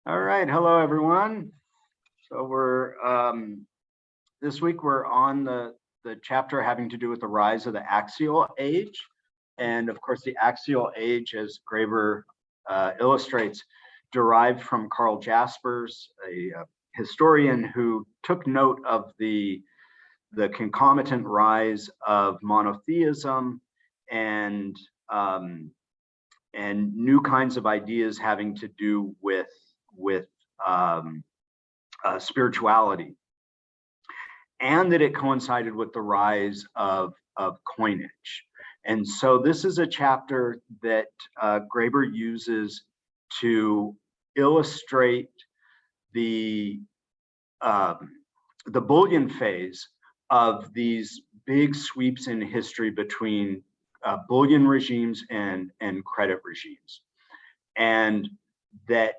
All right, hello everyone. So we're this week we're on the chapter having to do with the rise of the axial age, and of course the axial age, as Graeber illustrates, derived from Karl Jaspers, a historian who took note of the concomitant rise of monotheism and new kinds of ideas having to do with spirituality, and that it coincided with the rise of coinage. And so this is a chapter that Graeber uses to illustrate the bullion phase of these big sweeps in history between bullion regimes and credit regimes, and that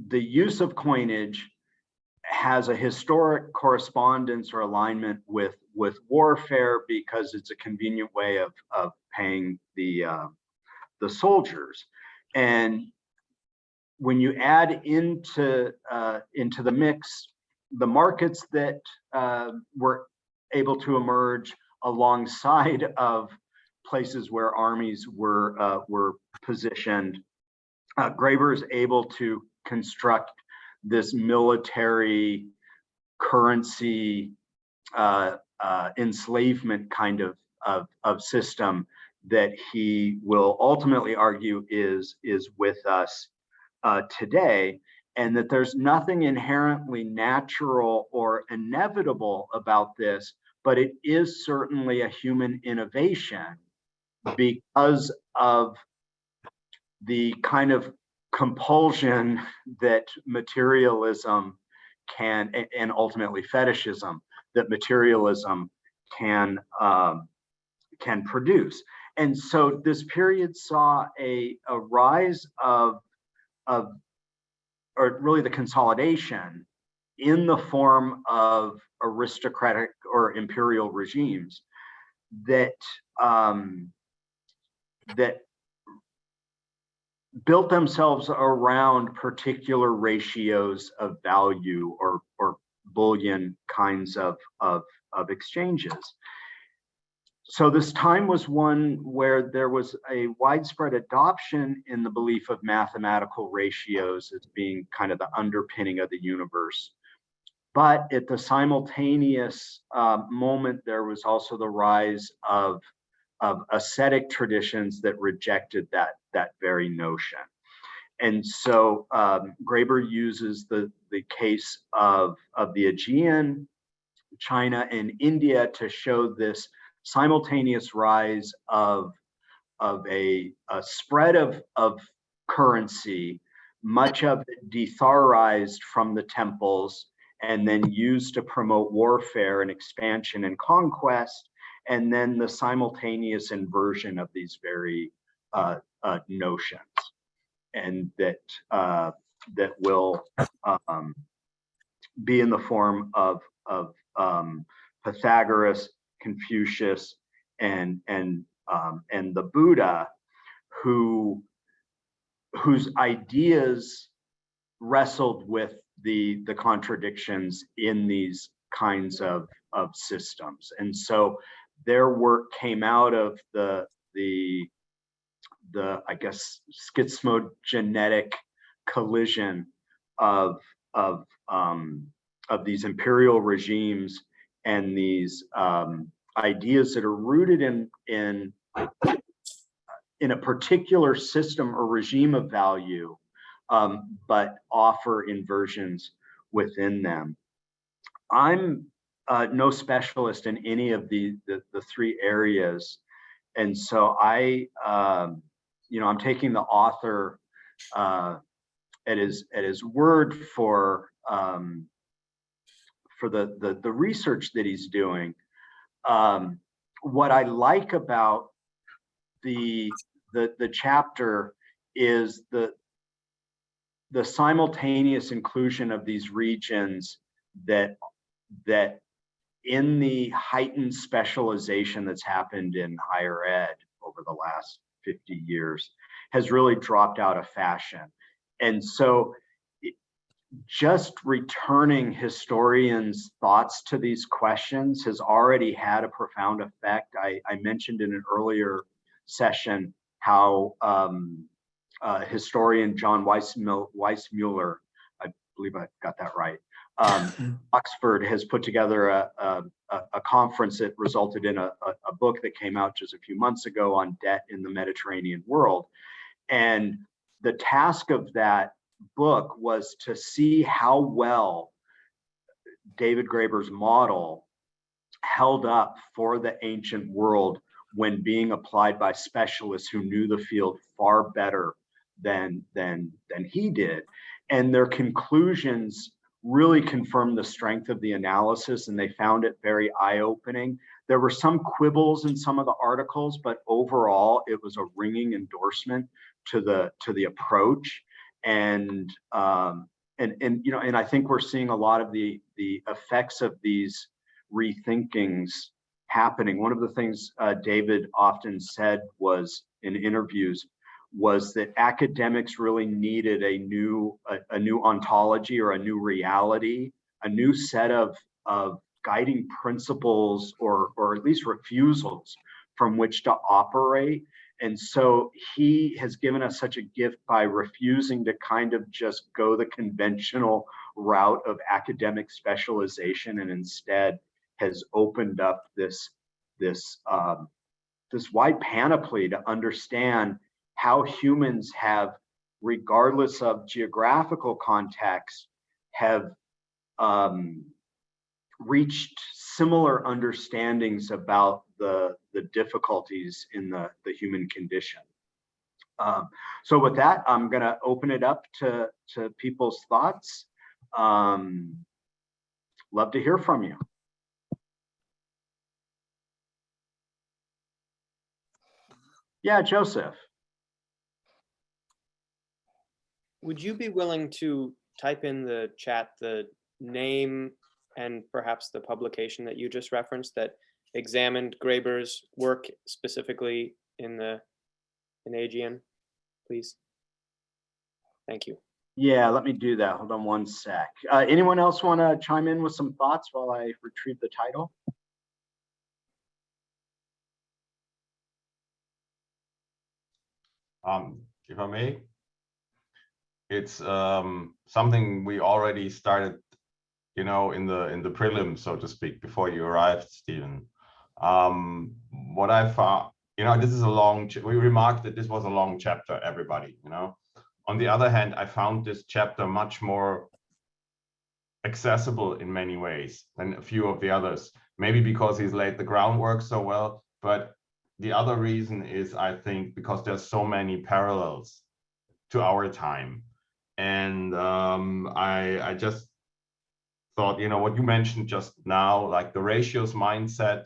the use of coinage has a historic correspondence or alignment with warfare, because it's a convenient way of paying the soldiers. And when you add into the mix the markets that were able to emerge alongside of places where armies were positioned, Graeber is able to construct this military currency enslavement kind of system that he will ultimately argue is with us today, and that there's nothing inherently natural or inevitable about this, but it is certainly a human innovation because of the kind of compulsion that materialism can, and ultimately fetishism, that materialism can produce. And so this period saw a rise of or really the consolidation in the form of aristocratic or imperial regimes that that built themselves around particular ratios of value or bullion kinds of exchanges. So this time was one where there was a widespread adoption in the belief of mathematical ratios as being kind of the underpinning of the universe. But at the simultaneous moment, there was also the rise of ascetic traditions that rejected that very notion. And so Graeber uses the case of the Aegean, China, and India to show this simultaneous rise of a spread of currency, much of it detharized from the temples and then used to promote warfare and expansion and conquest, and then the simultaneous inversion of these very notions, and that will be in the form of Pythagoras, Confucius, and the Buddha, whose ideas wrestled with the contradictions in these kinds of systems. And so their work came out of the I guess schismogenetic collision of these imperial regimes and these ideas that are rooted in a particular system or regime of value, but offer inversions within them. I'm no specialist in any of the three areas, and so I'm taking the author at his word for the research that he's doing. What I like about the chapter is the simultaneous inclusion of these regions that in the heightened specialization that's happened in higher ed over the last 50 years has really dropped out of fashion. And so just returning historians' thoughts to these questions has already had a profound effect. I mentioned in an earlier session how historian John Weissmuller, I believe I got that right, Oxford, has put together a conference that resulted in a book that came out just a few months ago on debt in the Mediterranean world. And the task of that book was to see how well David Graeber's model held up for the ancient world when being applied by specialists who knew the field far better than he did. And their conclusions really confirmed the strength of the analysis, and they found it very eye-opening. There were some quibbles in some of the articles, but overall it was a ringing endorsement to the approach. And you know, and I think we're seeing a lot of the effects of these rethinkings happening. One of the things David often said was in interviews was that academics really needed a new ontology or a new reality, a new set of guiding principles or at least refusals from which to operate. And so he has given us such a gift by refusing to kind of just go the conventional route of academic specialization, and instead has opened up this wide panoply to understand how humans have, regardless of geographical context, have reached similar understandings about the difficulties in the human condition. So with that, I'm going to open it up to people's thoughts. Love to hear from you. Yeah, Joseph. Would you be willing to type in the chat the name and perhaps the publication that you just referenced that examined Graeber's work specifically in the Aegean, please? Thank you. Yeah, let me do that. Hold on one sec. Anyone else want to chime in with some thoughts while I retrieve the title? If I may, it's something we already started, you know, in the prelim, so to speak, before you arrived, Steven. What I found, you know, this is a long, we remarked that this was a long chapter, everybody, you know. On the other hand, I found this chapter much more accessible in many ways than a few of the others, maybe because he's laid the groundwork so well, but the other reason is, I think, because there's so many parallels to our time. And I just thought, you know, what you mentioned just now, like the ratios mindset,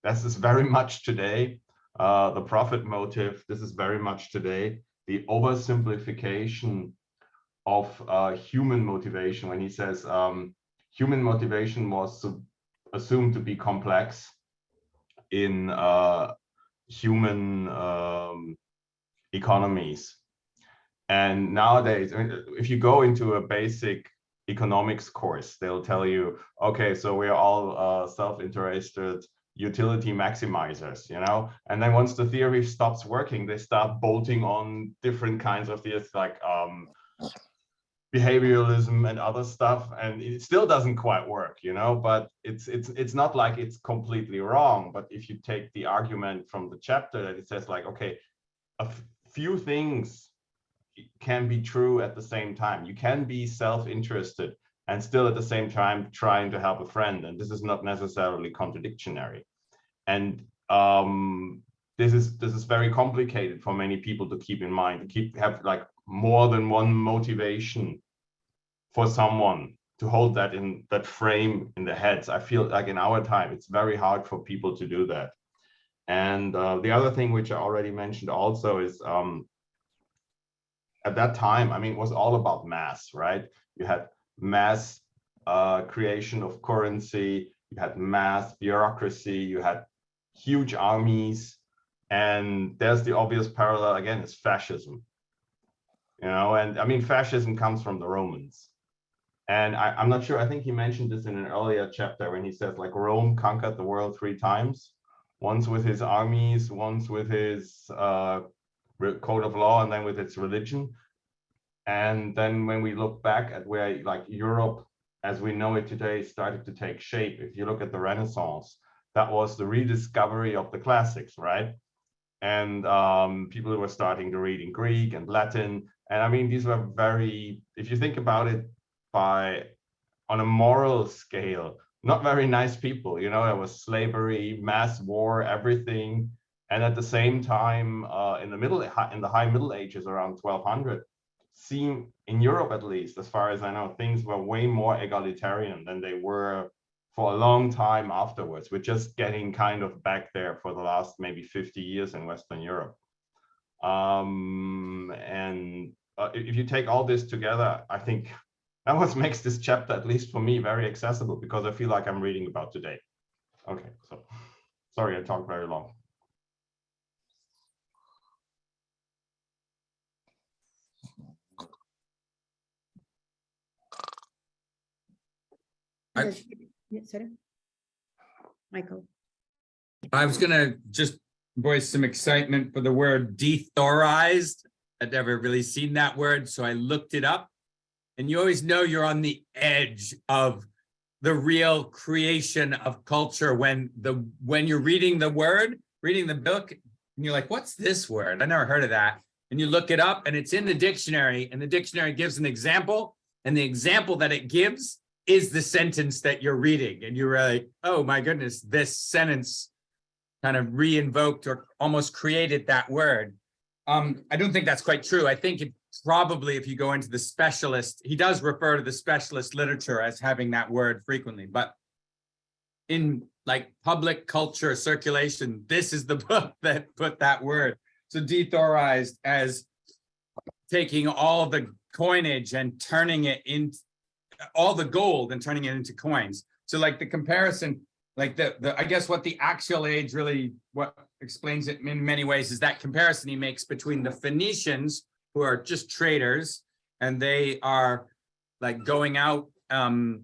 this is very much today. The profit motive, this is very much today. The oversimplification of human motivation, when he says human motivation was assumed to be complex in human economies. And nowadays, I mean, if you go into a basic economics course, they'll tell you, okay, so we're all self-interested utility maximizers, you know, and then once the theory stops working, they start bolting on different kinds of theories like behavioralism and other stuff, and it still doesn't quite work, you know. But it's not like it's completely wrong. But if you take the argument from the chapter that it says like, okay, a few things can be true at the same time. You can be self-interested and still at the same time trying to help a friend, and this is not necessarily contradictory. And this is very complicated for many people to keep in mind, to have like more than one motivation for someone, to hold that in that frame in their heads. I feel like in our time it's very hard for people to do that. And the other thing which I already mentioned also is at that time, I mean, it was all about mass, right? You had mass creation of currency, you had mass bureaucracy, you had huge armies, and there's the obvious parallel again, is fascism. you know, and I mean, fascism comes from the Romans. And I'm not sure, I think he mentioned this in an earlier chapter when he says like Rome conquered the world 3 times, once with his armies, once with his code of law, and then with its religion. And then when we look back at where like Europe as we know it today started to take shape, if you look at the Renaissance, that was the rediscovery of the classics, right? And people were starting to read in Greek and Latin. And I mean, these were very, if you think about it on a moral scale, not very nice people, you know, there was slavery, mass war, everything. And at the same time, in the high Middle Ages around 1200, seem in Europe, at least, as far as I know, things were way more egalitarian than they were for a long time afterwards. We're just getting kind of back there for the last maybe 50 years in Western Europe. If you take all this together, I think that what makes this chapter, at least for me, very accessible, because I feel like I'm reading about today. Okay, so sorry I talked very long. Sorry, Michael. I was gonna just voice some excitement for the word dethorized. I'd never really seen that word, so I looked it up. And you always know you're on the edge of the real creation of culture when you're reading the word, reading the book, and you're like, what's this word? I never heard of that. And you look it up and it's in the dictionary, and the dictionary gives an example, and the example that it gives is the sentence that you're reading. And you're like, oh my goodness, this sentence kind of re-invoked or almost created that word. I don't think that's quite true. I think it probably, if you go into the specialist, he does refer to the specialist literature as having that word frequently, but in like public culture circulation, this is the book that put that word. So dethorized as taking all the coinage and turning it into all the gold and turning it into coins. So like the comparison, like I guess what the axial age really, what explains it in many ways is that comparison he makes between the Phoenicians, who are just traders, and they are like going out and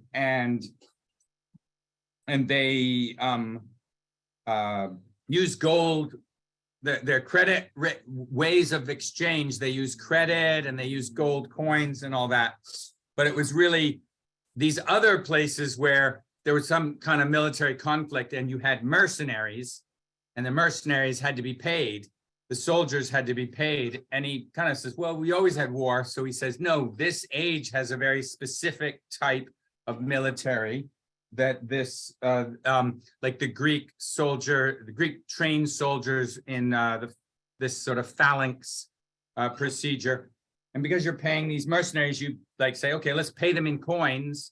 they use gold, their credit ways of exchange, they use credit and they use gold coins and all that. But it was really these other places where there was some kind of military conflict and you had mercenaries, and the mercenaries had to be paid. The soldiers had to be paid. And he kind of says, well, we always had war. So he says, no, this age has a very specific type of military that this, like the Greek soldier, the Greek trained soldiers in this sort of phalanx procedure. And because you're paying these mercenaries, you like say, okay, let's pay them in coins,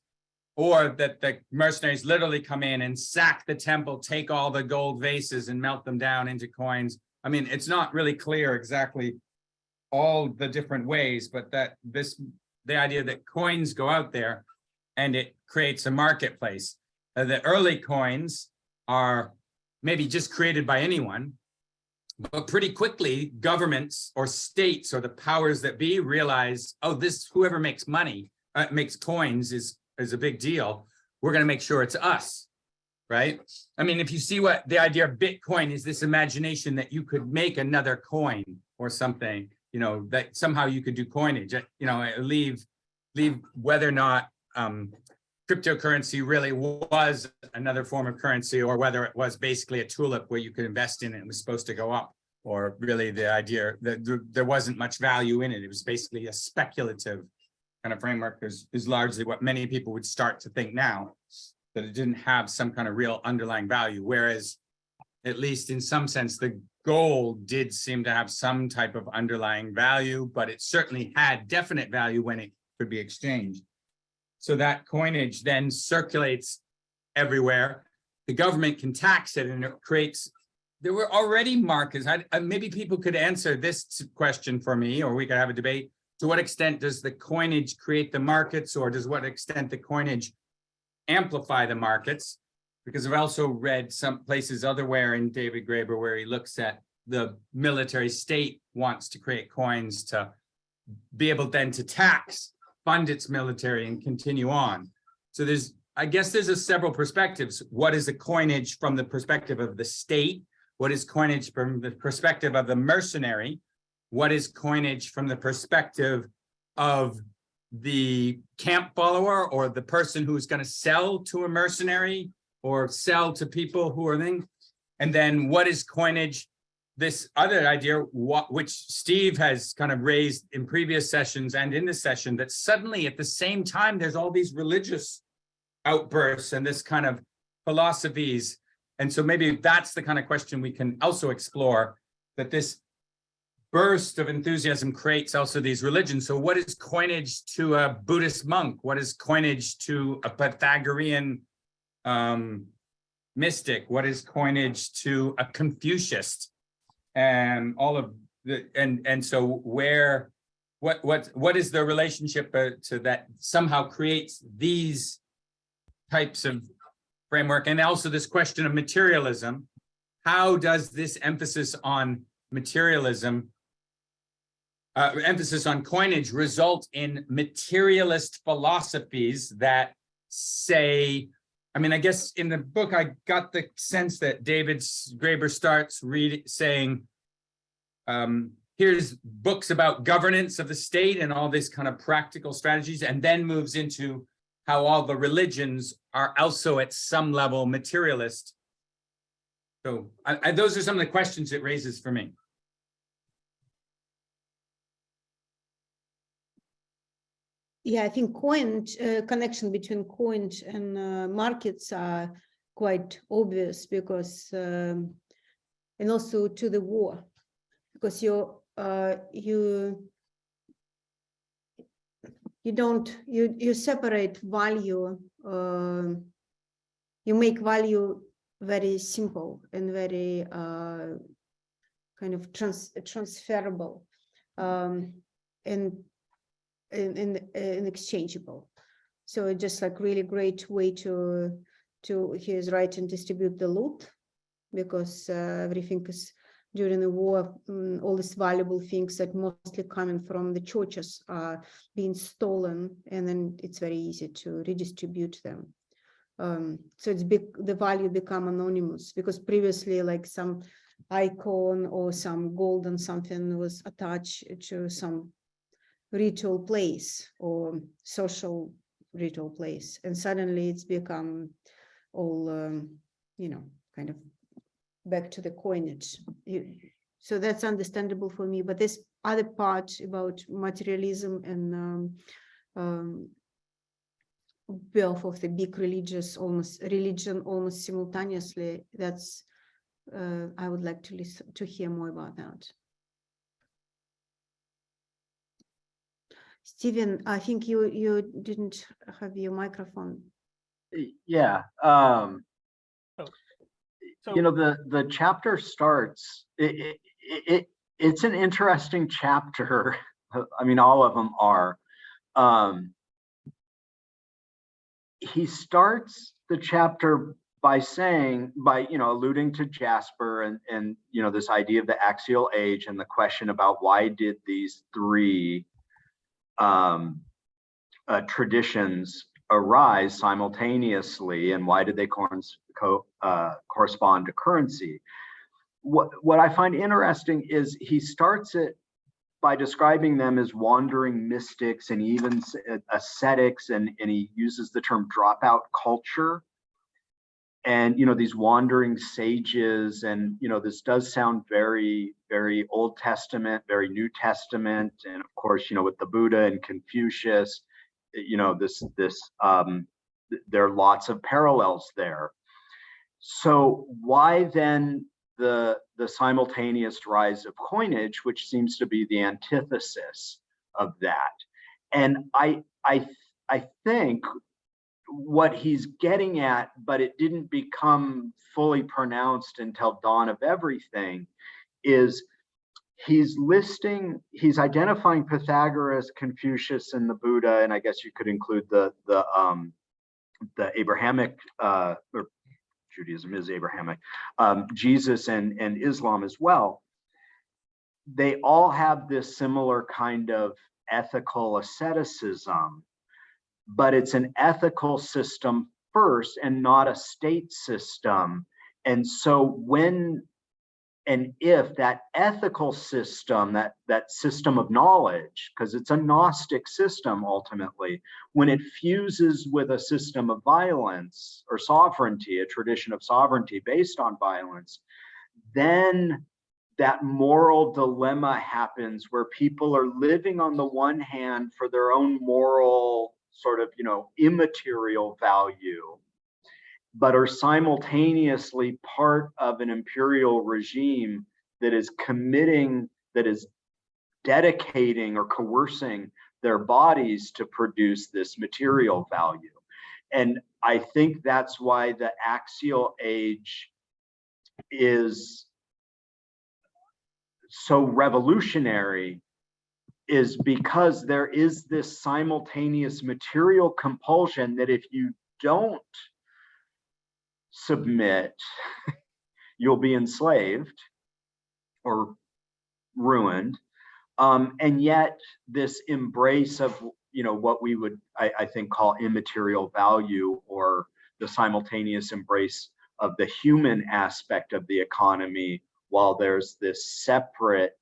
or that the mercenaries literally come in and sack the temple, take all the gold vases and melt them down into coins. I mean, it's not really clear exactly all the different ways, but that the idea that coins go out there and it creates a marketplace. The early coins are maybe just created by anyone, but pretty quickly governments or states or the powers that be realize, oh, this whoever makes money, makes coins is a big deal. We're going to make sure it's us, right? I mean, if you see what the idea of Bitcoin is, this imagination that you could make another coin or something, you know, that somehow you could do coinage, you know, leave whether or not cryptocurrency really was another form of currency, or whether it was basically a tulip where you could invest in it and it was supposed to go up, or really the idea that there wasn't much value in it. It was basically a speculative kind of framework is largely what many people would start to think now, that it didn't have some kind of real underlying value. Whereas, at least in some sense, the gold did seem to have some type of underlying value, but it certainly had definite value when it could be exchanged. So that coinage then circulates everywhere. The government can tax it, and it creates, there were already markets. Maybe people could answer this question for me, or we could have a debate. To what extent does the coinage create the markets, or does what extent the coinage amplify the markets? Because I've also read some places otherwhere in David Graeber where he looks at the military state wants to create coins to be able then to tax, fund its military and continue on. So I guess there's several perspectives. What is a coinage from the perspective of the state? What is coinage from the perspective of the mercenary? What is coinage from the perspective of the camp follower or the person who's going to sell to a mercenary or sell to people who are things? And then what is coinage? This other idea, which Steve has kind of raised in previous sessions and in this session, that suddenly at the same time, there's all these religious outbursts and this kind of philosophies. And so maybe that's the kind of question we can also explore, that this burst of enthusiasm creates also these religions. So what is coinage to a Buddhist monk? What is coinage to a Pythagorean mystic? What is coinage to a Confucianist? And all of the and so what is the relationship to that somehow creates these types of framework? And also this question of materialism. How does this emphasis on materialism, emphasis on coinage, result in materialist philosophies that say, I mean, I guess in the book, I got the sense that Graeber starts saying, here's books about governance of the state and all this kind of practical strategies, and then moves into how all the religions are also at some level materialist. So those are some of the questions it raises for me. Yeah, I think connection between coinage and markets are quite obvious because, and also to the war, because you separate value, you make value very simple and very kind of transferable and exchangeable. So it's just like really great way to he is right, and distribute the loot, because everything is during the war, all these valuable things that mostly coming from the churches are being stolen, and then it's very easy to redistribute them. So it's the value become anonymous, because previously like some icon or some gold and something was attached to some ritual place or social ritual place, and suddenly it's become all kind of back to the coinage. So that's understandable for me, but this other part about materialism and birth of the big religion almost simultaneously, that's I would like to hear more about that. Steven, I think you didn't have your microphone. Yeah. The chapter starts, it's an interesting chapter. I mean, all of them are. He starts the chapter by alluding to Jasper and this idea of the axial age and the question about why did these three traditions arise simultaneously, and why did they correspond to currency. What I find interesting is he starts it by describing them as wandering mystics and even ascetics, and he uses the term dropout culture, and these wandering sages, and this does sound very, very Old Testament, very New Testament, and of course with the Buddha and Confucius, there are lots of parallels there. So why then the simultaneous rise of coinage, which seems to be the antithesis of that? And I think what he's getting at, but it didn't become fully pronounced until Dawn of Everything, is he's identifying Pythagoras, Confucius, and the Buddha, and I guess you could include the Abrahamic, or Judaism is Abrahamic, Jesus and Islam as well. They all have this similar kind of ethical asceticism, but it's an ethical system first and not a state system. And so when and if that ethical system, that system of knowledge, because it's a Gnostic system ultimately, when it fuses with a system of violence or sovereignty, a tradition of sovereignty based on violence, then that moral dilemma happens where people are living on the one hand for their own moral sort of, immaterial value, but are simultaneously part of an imperial regime that is dedicating or coercing their bodies to produce this material value. And I think that's why the axial age is so revolutionary, is because there is this simultaneous material compulsion that if you don't submit, you'll be enslaved or ruined. And yet this embrace of, what we would, I think, call immaterial value, or the simultaneous embrace of the human aspect of the economy, while there's this separate,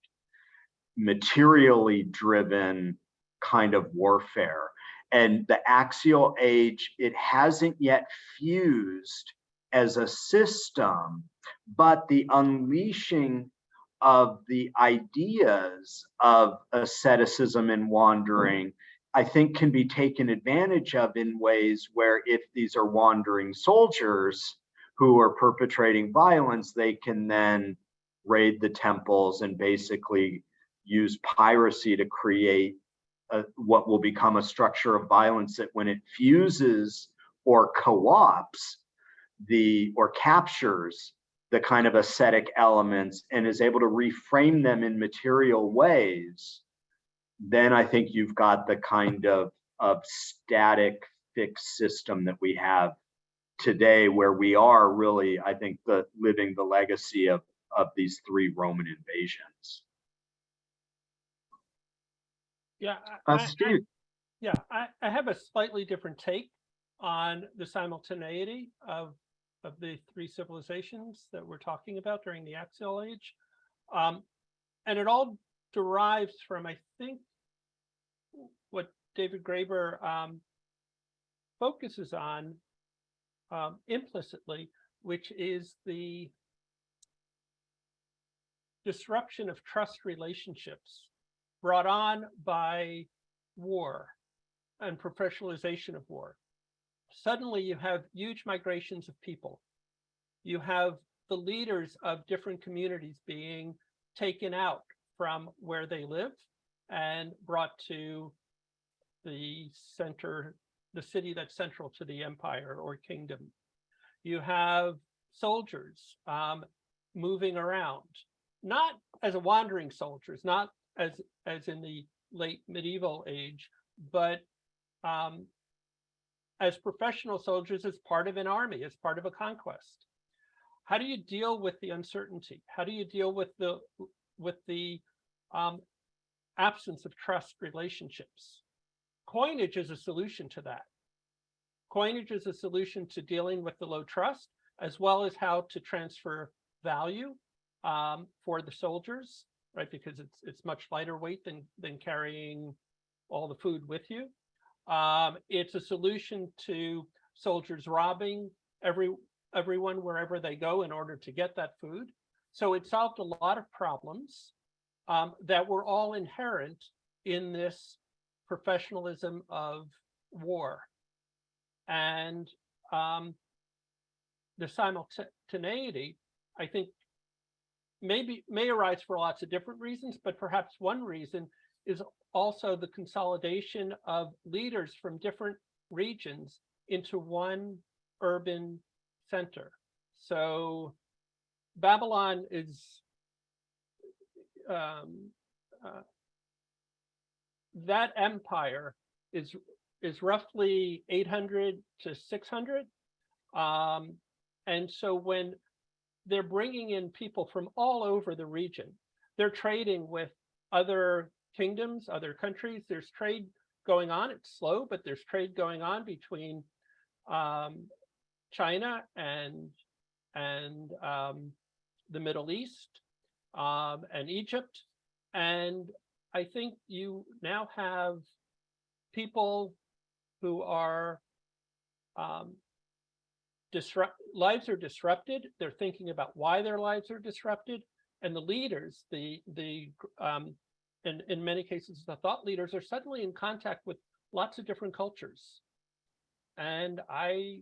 materially driven kind of warfare. And the axial age, it hasn't yet fused as a system, but the unleashing of the ideas of asceticism and wandering, I think, can be taken advantage of in ways where, if these are wandering soldiers who are perpetrating violence, they can then raid the temples and basically use piracy to create what will become a structure of violence that, when it fuses or co-opts or captures the kind of ascetic elements and is able to reframe them in material ways, then I think you've got the kind of static fixed system that we have today, where we are really, I think, living the legacy of these 3 Roman invasions. Yeah, Steve. I have a slightly different take on the simultaneity of the 3 civilizations that we're talking about during the axial age. And it all derives from, I think, what David Graeber focuses on implicitly, which is the disruption of trust relationships brought on by war and professionalization of war. Suddenly you have huge migrations of people. You have the leaders of different communities being taken out from where they live and brought to the center, the city that's central to the empire or kingdom. You have soldiers moving around, not as wandering soldiers, not as in the late medieval age, but as professional soldiers, as part of an army, as part of a conquest. How do you deal with the uncertainty? How do you deal with the absence of trust relationships? Coinage is a solution to that. Coinage is a solution to dealing with the low trust, as well as how to transfer value for the soldiers, right? Because it's much lighter weight than carrying all the food with you. It's a solution to soldiers robbing everyone wherever they go in order to get that food. So it solved a lot of problems that were all inherent in this professionalism of war. And the simultaneity, I think, may arise for lots of different reasons, but perhaps one reason is also the consolidation of leaders from different regions into one urban center. So Babylon is that empire is roughly 800 to 600. And so when they're bringing in people from all over the region, they're trading with other kingdoms, other countries. There's trade going on. It's slow, but there's trade going on between China and the Middle East and Egypt. And I think you now have people who are lives are disrupted. They're thinking about why their lives are disrupted, and the leaders, and in many cases, the thought leaders are suddenly in contact with lots of different cultures. And I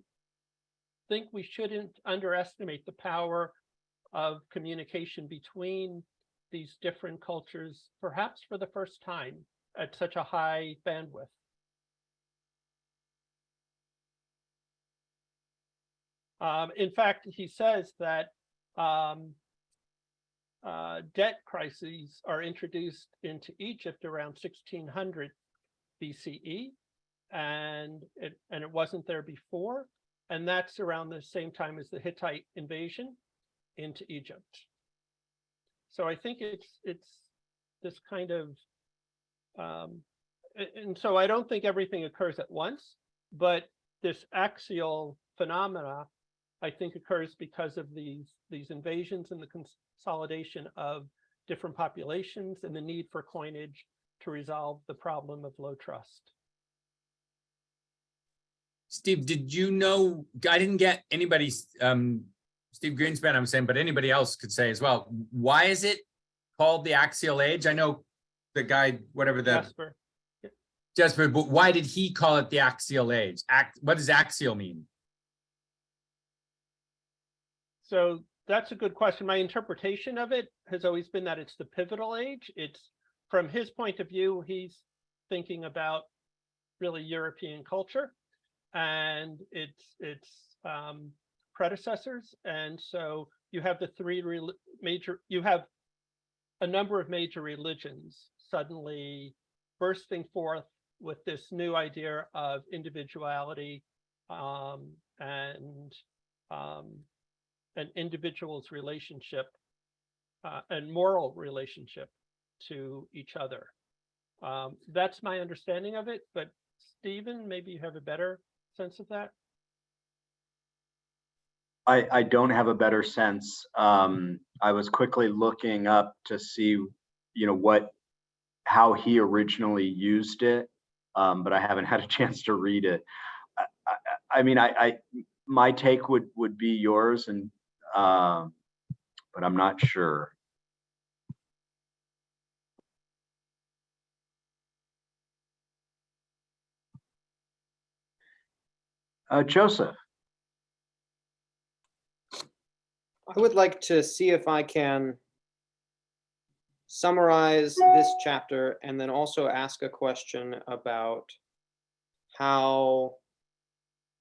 think we shouldn't underestimate the power of communication between these different cultures, perhaps for the first time at such a high bandwidth. In fact, he says that debt crises are introduced into Egypt around 1600 BCE, and it wasn't there before, and that's around the same time as the Hittite invasion into Egypt. So I think it's this kind of, and so I don't think everything occurs at once, but this axial phenomena, I think, occurs because of these invasions and the consolidation of different populations and the need for coinage to resolve the problem of low trust. Steve, did you know, I didn't get anybody, Steve Greenspan, I'm saying, but anybody else could say as well. Why is it called the axial age? I know the guy, whatever the Jasper, but why did he call it the axial age? What does axial mean? So that's a good question. My interpretation of it has always been that it's the pivotal age. It's, from his point of view, he's thinking about really European culture and its predecessors. And so you have the you have a number of major religions suddenly bursting forth with this new idea of individuality and an individual's relationship and moral relationship to each other. That's my understanding of it, but Stephen, maybe you have a better sense of that? I don't have a better sense. I was quickly looking up to see, how he originally used it, but I haven't had a chance to read it. I mean, my take would be yours, and but I'm not sure. Joseph. I would like to see if I can summarize this chapter and then also ask a question about how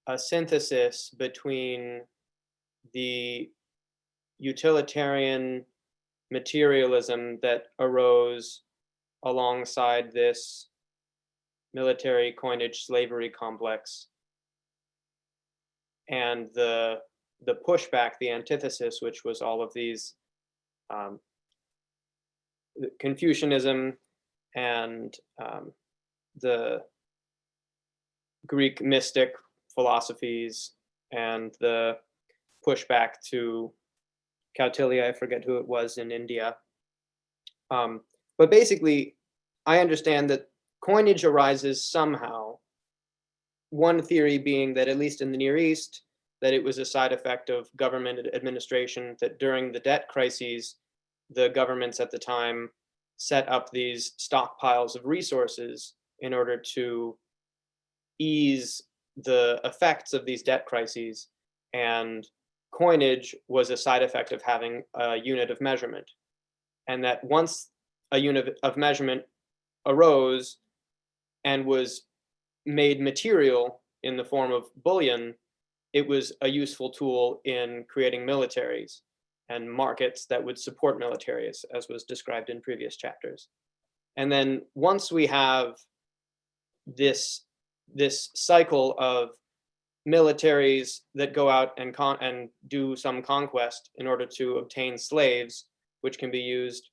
a synthesis between the utilitarian materialism that arose alongside this military coinage slavery complex and the pushback, the antithesis, which was all of these Confucianism and the Greek mystic philosophies and the pushback to Kautilya, I forget who it was in India. But basically, I understand that coinage arises somehow. One theory being that, at least in the Near East, that it was a side effect of government administration, that during the debt crises, the governments at the time set up these stockpiles of resources in order to ease the effects of these debt crises. And coinage was a side effect of having a unit of measurement. And that once a unit of measurement arose and was made material in the form of bullion, it was a useful tool in creating militaries and markets that would support militaries, as was described in previous chapters. And then once we have this cycle of militaries that go out and do some conquest in order to obtain slaves, which can be used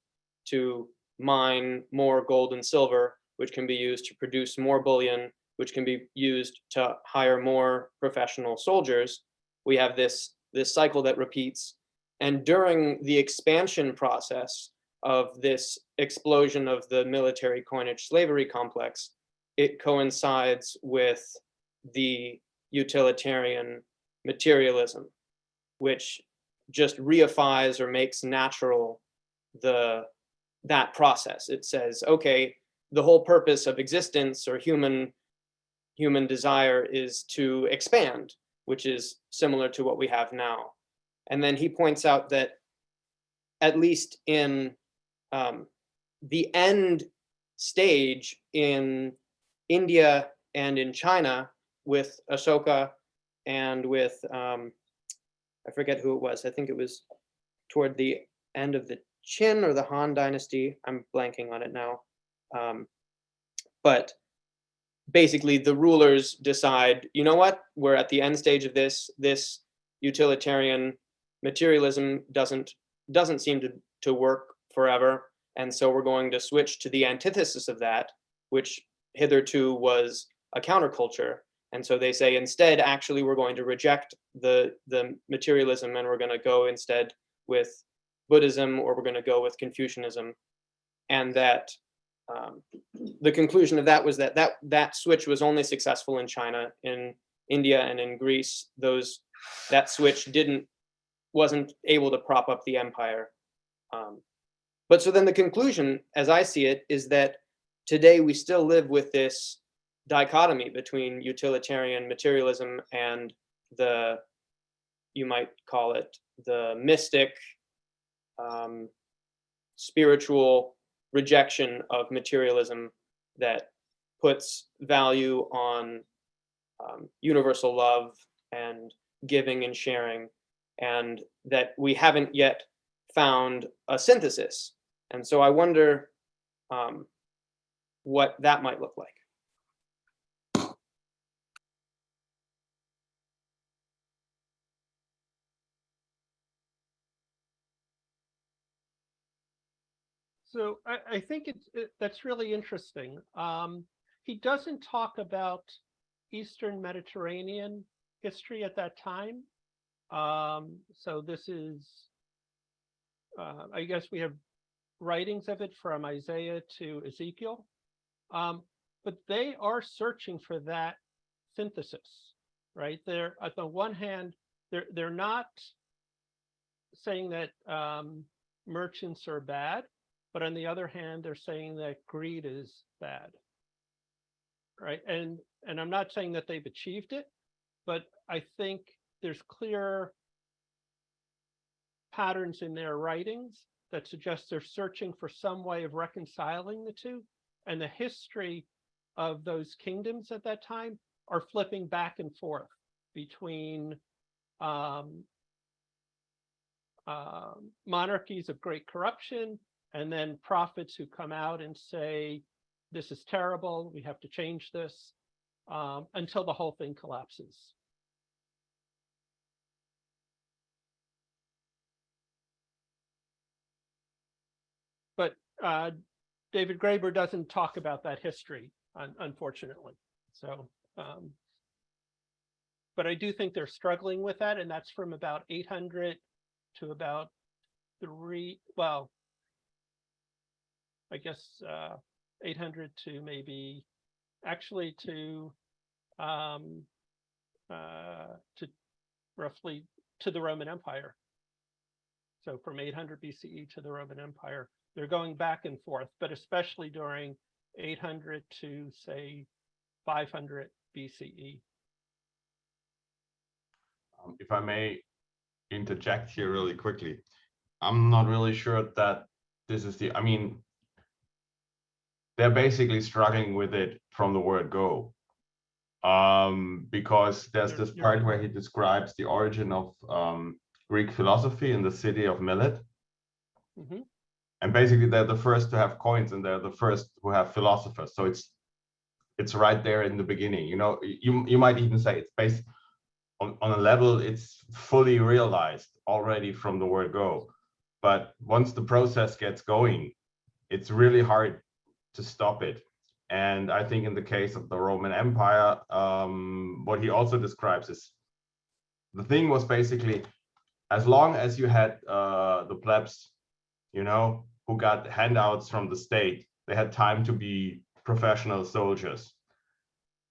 to mine more gold and silver, which can be used to produce more bullion, which can be used to hire more professional soldiers. We have this cycle that repeats. And during the expansion process of this explosion of the military coinage slavery complex, it coincides with the utilitarian materialism, which just reifies or makes natural that process. It says, okay, the whole purpose of existence or human desire is to expand, which is similar to what we have now. And then he points out that at least in the end stage in India and in China with Ashoka and with, I forget who it was. I think it was toward the end of the Qin or the Han dynasty. I'm blanking on it now. But basically the rulers decide, you know what, we're at the end stage of this utilitarian materialism doesn't seem to work forever. And so we're going to switch to the antithesis of that, which hitherto was a counterculture. And so they say, instead, actually, we're going to reject the materialism and we're going to go instead with Buddhism, or we're going to go with Confucianism. And that the conclusion of that was that switch was only successful in China. In India and in Greece, that switch wasn't able to prop up the empire. But so then the conclusion, as I see it, is that today we still live with this dichotomy between utilitarian materialism and you might call it the mystic, spiritual rejection of materialism that puts value on universal love and giving and sharing, and that we haven't yet found a synthesis. And so I wonder what that might look like. So I think that's really interesting. He doesn't talk about Eastern Mediterranean history at that time. So this is, I guess we have writings of it from Isaiah to Ezekiel, but they are searching for that synthesis, right? They're, at the one hand, they're not saying that merchants are bad, but on the other hand, they're saying that greed is bad, right? And I'm not saying that they've achieved it, but I think there's clear patterns in their writings that suggest they're searching for some way of reconciling the two. And the history of those kingdoms at that time are flipping back and forth between monarchies of great corruption, and then prophets who come out and say, this is terrible, we have to change this, until the whole thing collapses. But David Graeber doesn't talk about that history, unfortunately. So, but I do think they're struggling with that, and that's from about 800 to about I guess 800 to maybe actually to roughly to the Roman Empire. So from 800 BCE to the Roman Empire, they're going back and forth, but especially during 800 to say 500 BCE. If I may interject here really quickly, I'm not really sure that this is I mean, they're basically struggling with it from the word go, because there's this part where he describes the origin of Greek philosophy in the city of Milet. Mm-hmm. And basically they're the first to have coins, and they're the first who have philosophers. So it's right there in the beginning. You know, you might even say it's based on a level, it's fully realized already from the word go. But once the process gets going, it's really hard to stop it. And I think in the case of the Roman Empire, what he also describes is the thing was basically, as long as you had the plebs, you know, who got handouts from the state, they had time to be professional soldiers.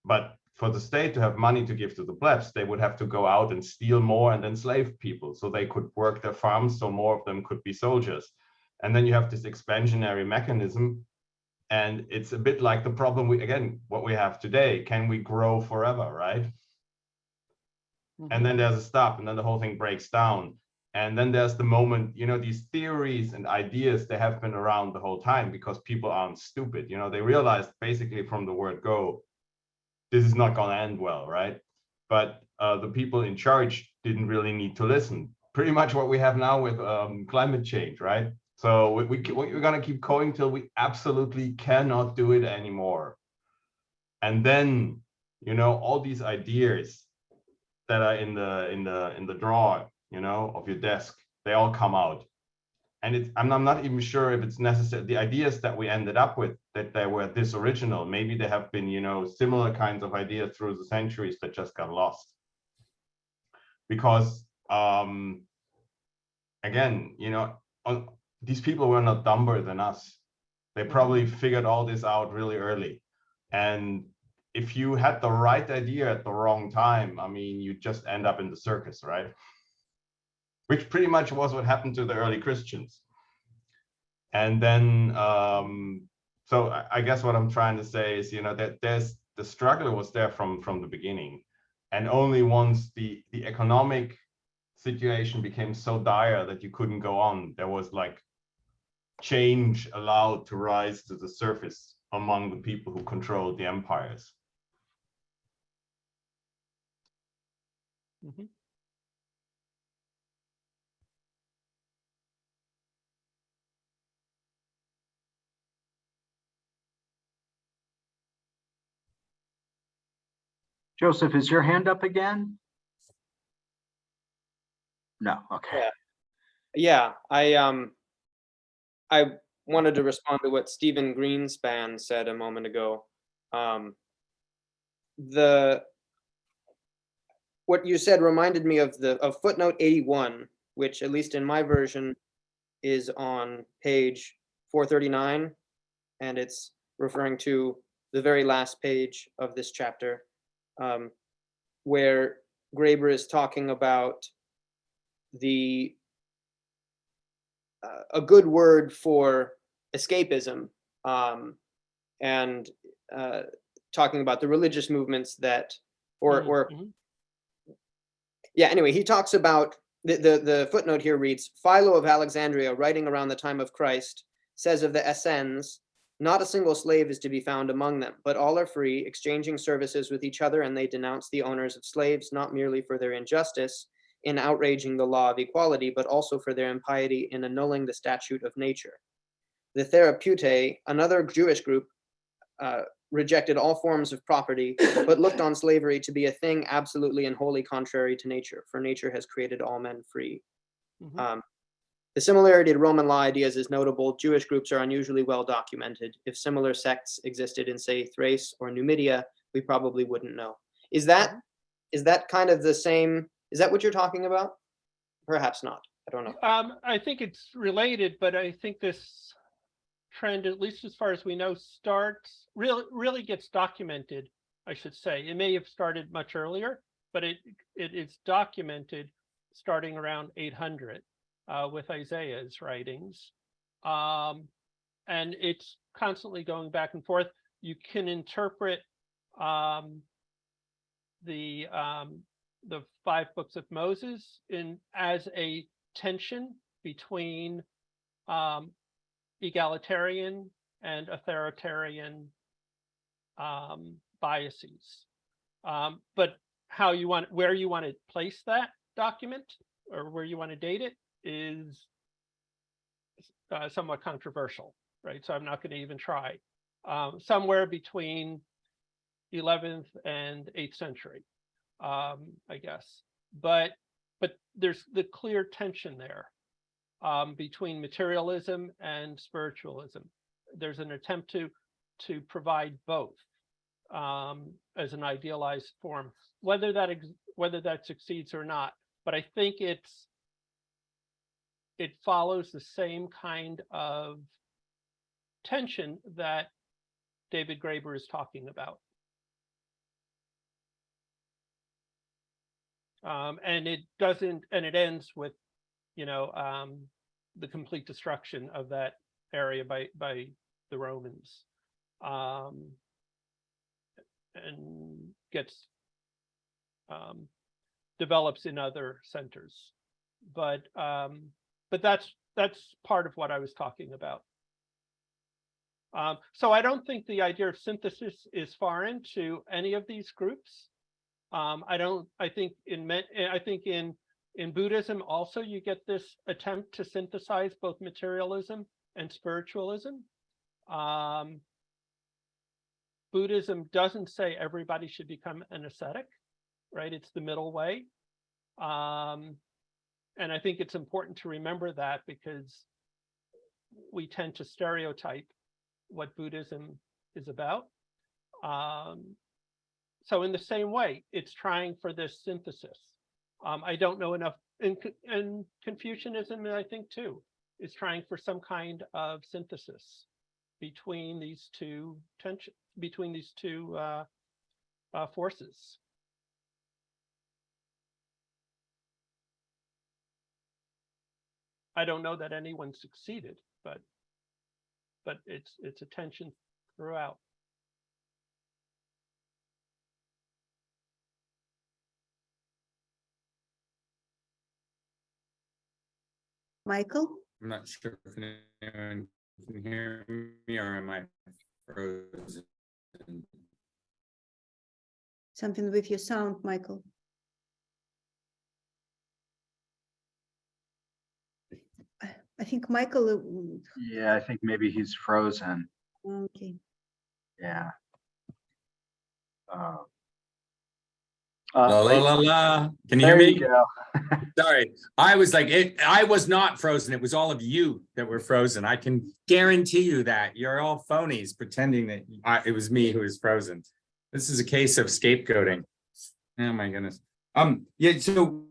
But for the state to have money to give to the plebs, they would have to go out and steal more and enslave people so they could work their farms, so more of them could be soldiers. And then you have this expansionary mechanism. And it's a bit like the problem what we have today. Can we grow forever, right? And then there's a stop, and then the whole thing breaks down. And then there's the moment, you know, these theories and ideas, they have been around the whole time because people aren't stupid. You know, they realized basically from the word go, this is not going to end well, right? But the people in charge didn't really need to listen. Pretty much what we have now with climate change, right? So we're going to keep going till we absolutely cannot do it anymore. And then, you know, all these ideas that are in the drawer, you know, of your desk, they all come out. And I'm not even sure if it's necessary. The ideas that we ended up with, that they were this original, maybe there have been, you know, similar kinds of ideas through the centuries that just got lost. Because again, you know, these people were not dumber than us. They probably figured all this out really early. And if you had the right idea at the wrong time, I mean, you just end up in the circus, right? Which pretty much was what happened to the early Christians. And then, so I guess what I'm trying to say is, you know, that the struggle was there from the beginning. And only once the economic situation became so dire that you couldn't go on, there was like change allowed to rise to the surface among the people who controlled the empires. Mm-hmm. Joseph, is your hand up again? No, okay. Yeah, I wanted to respond to what Stephen Greenspan said a moment ago. What you said reminded me of footnote 81, which at least in my version is on page 439, and it's referring to the very last page of this chapter, where Graeber is talking about a good word for escapism, and talking about the religious movements that, yeah, anyway, he talks about, the footnote here reads, Philo of Alexandria, writing around the time of Christ, says of the Essenes, not a single slave is to be found among them, but all are free, exchanging services with each other, and they denounce the owners of slaves, not merely for their injustice in outraging the law of equality, but also for their impiety in annulling the statute of nature. The Therapeutae, another Jewish group, rejected all forms of property, but looked on slavery to be a thing absolutely and wholly contrary to nature, for nature has created all men free. The similarity to Roman law ideas is notable. Jewish groups are unusually well documented. If similar sects existed in, say, Thrace or Numidia, we probably wouldn't know. Is that kind of the same? Is that what you're talking about? Perhaps not. I don't know. I think it's related, but I think this trend, at least as far as we know, really gets documented, I should say. It may have started much earlier, but it is documented starting around 800 with Isaiah's writings. And it's constantly going back and forth. You can interpret the 5 books of Moses as a tension between egalitarian and authoritarian biases. But where you want to place that document or where you want to date it is somewhat controversial, right? So I'm not going to even try. Somewhere between 11th and 8th century, I guess. But there's the clear tension there between materialism and spiritualism. there's an attempt to provide both as an idealized form, whether that succeeds or not. But I think it follows the same kind of tension that David Graeber is talking about. And it doesn't, and it ends with, the complete destruction of that area by the Romans, and gets develops in other centers. But that's part of what I was talking about. So I don't think the idea of synthesis is foreign to any of these groups. I think in Buddhism also you get this attempt to synthesize both materialism and spiritualism. Buddhism doesn't say everybody should become an ascetic, right? It's the middle way. And I think it's important to remember that, because we tend to stereotype what Buddhism is about. So in the same way, it's trying for this synthesis. I don't know enough, and Confucianism, I think too, is trying for some kind of synthesis between these two forces. I don't know that anyone succeeded, but it's a tension throughout. Michael? I'm not sure if anyone can hear me, or am I frozen? Something with your sound, Michael. I think Michael. Yeah, I think maybe he's frozen. Okay. Yeah. La la la la. Can you hear There me? you go. Sorry, I was like, I was not frozen. It was all of you that were frozen. I can guarantee you that. You're all phonies pretending that it was me who was frozen. This is a case of scapegoating. Oh my goodness. Yeah, so